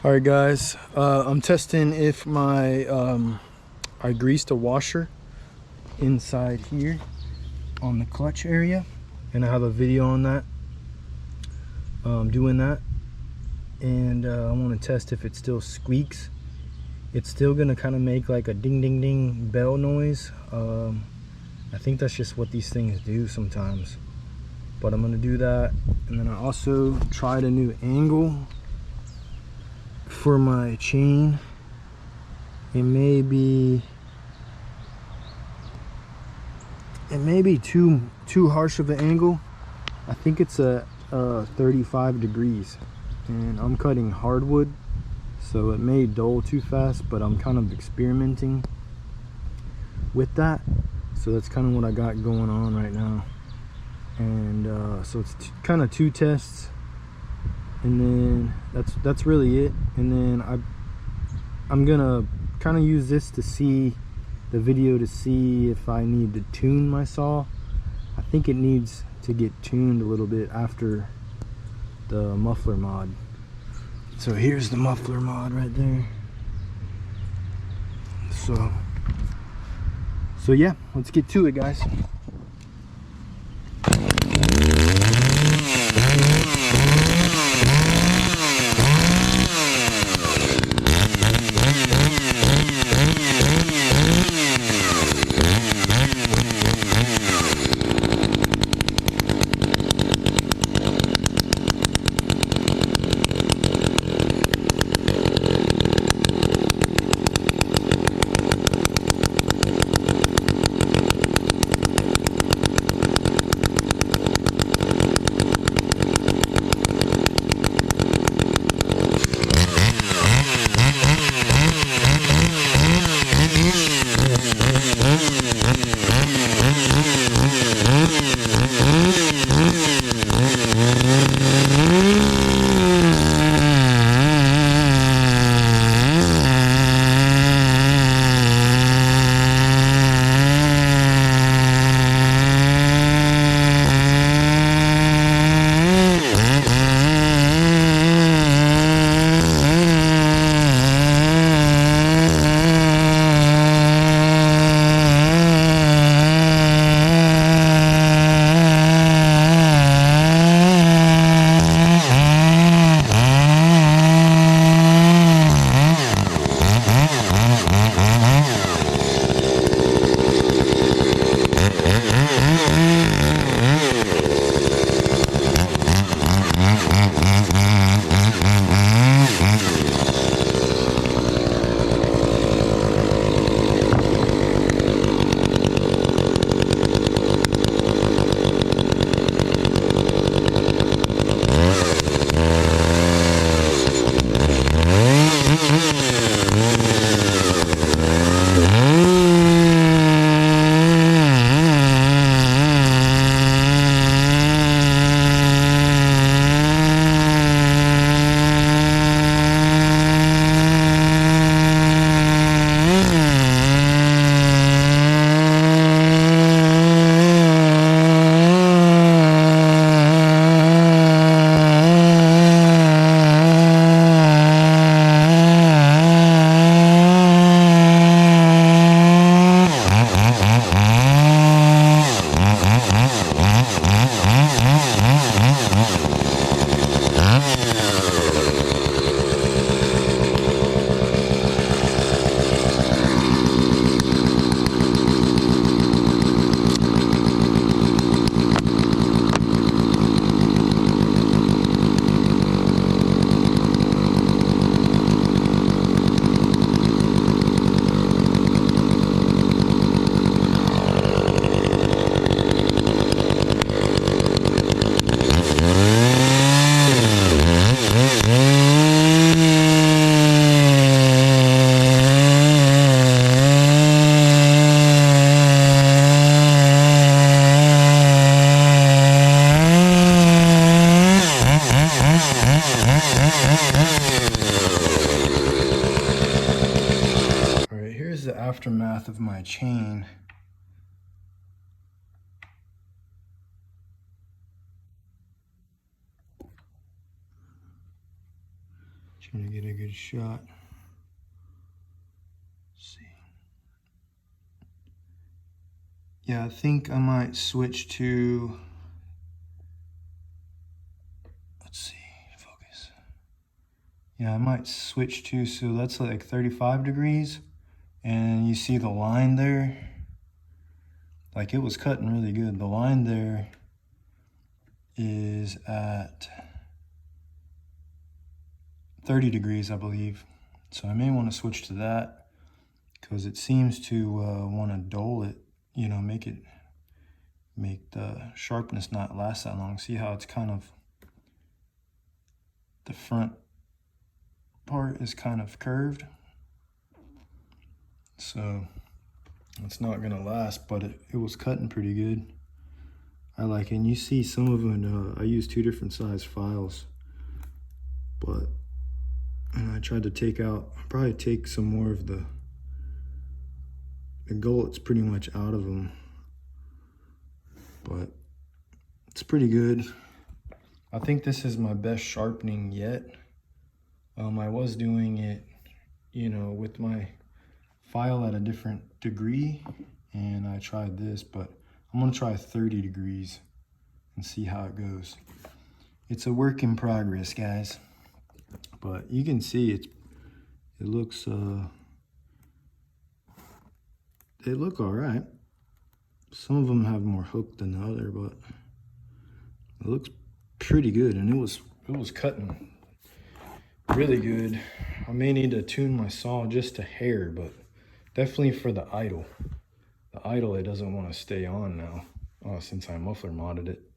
All right, guys, I'm testing if my I greased a washer inside here on the clutch area, and I have a video on that, doing that. And I want to test if it still squeaks. It's still gonna kind of make like a ding ding ding bell noise. I think that's just what these things do sometimes, but I'm gonna do that. And then I also tried a new angle for my chain. It may be too harsh of an angle. I think it's a 35 degrees, and I'm cutting hardwood, so it may dull too fast, but I'm kind of experimenting with that. So that's kind of what I got going on right now. And so it's kind of two tests, and then that's really it. And then I'm gonna kind of use this to see the video to see if I need to tune my saw. I think it needs to get tuned a little bit after the muffler mod. So here's the muffler mod right there. So yeah, let's get to it, guys. The aftermath of my chain. Trying to get a good shot. Let's see. Yeah, I think I might switch to, let's see, focus. Yeah, I might switch to, so that's like 35 degrees. And you see the line there? Like it was cutting really good. The line there is at 30 degrees, I believe. So I may want to switch to that because it seems to want to dull it, you know, make the sharpness not last that long. See how it's kind of, the front part is kind of curved. So it's not gonna last, but it was cutting pretty good. I like it. And you see some of them, I use 2 different size files, but and I tried to take out, probably take some more of the gullets pretty much out of them, but it's pretty good. I think this is my best sharpening yet. I was doing it, you know, with my file at a different degree, and I tried this, but I'm gonna try 30 degrees and see how it goes. It's a work in progress, guys, but you can see it looks they look all right. Some of them have more hook than the other, but it looks pretty good, and it was cutting really good. I may need to tune my saw just a hair, but definitely for the idle. The idle, it doesn't want to stay on now since I muffler modded it.